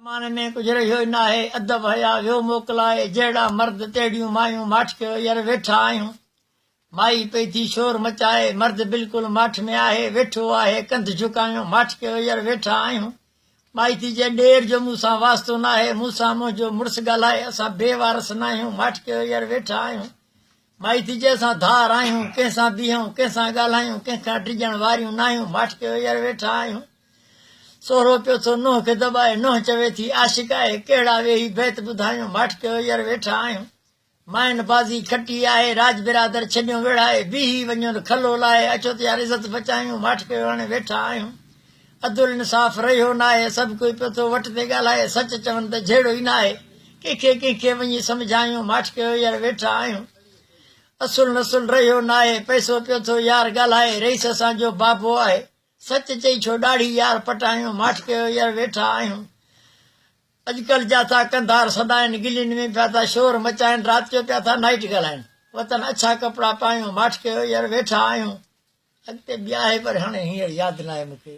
ज़माने में कुछ रहियो न आहे अदब हया वियो मोकिलाए जहिड़ा मर्द तेड़ियूं मायूं माठ कयो यार वेठा आहियूं माई पई थी शोर मचाए मर्द बिल्कुलु माठ में आहे वेठो आहे कंध झुकायूं माठ कयो यार वेठा आहियूं माई थी जे ॾेर जो मूंसां वास्तो न आहे मूंसां मुंहिंजो मुड़ुसु ॻाल्हाए असां बेवारस न आहियूं माठ कयो यार वेठा आहियूं माई थी जे असां धार आहियूं कंहिंसां बीहूं कंहिंसां ॻाल्हायूं कंहिंखां टिजण वारियूं न आहियूं माठ कयो यार वेठा आहियूं सोरो पियो थो नुंहुं खे दॿाए नुंहुं चवे थी आशिक आहे कहिड़ा वेही बैत ॿुधायूं माठ कयो यार वेठा आहियूं माइन बाज़ी खटी आहे राज बिरादर छॾियो वेड़ाए बीही वञो त खलो लाहे अचो त यार इज़त बचायूं माठ कयो हाणे वेठा आहियूं अदुल इंसाफ़ रहियो न आहे सभु कोई पियो थो वट ते ॻाल्हाए सच चवनि त जहिड़ो ई न आहे कंहिंखे वञी सम्झायूं माठ कयो यार वेठा आहियूं असुल नसुल रहियो न आहे पैसो पियो थो यार ॻाल्हाए रईस असांजो बाबो आहे सच चई छो ॾाढी यार पटायूं माठ कयो यार वेठा आहियूं अॼुकल्ह जा था कंधार सदाइनि गिलियुनि में पिया था शोर मचाइनि राति जो पिया था नाइट ॻाल्हाइनि वतन अच्छा कपिड़ा पायूं माठ कयो यार वेठा आहियूं अॻिते ॿिया आहे पर हाणे हींअर यादि न आहे मूंखे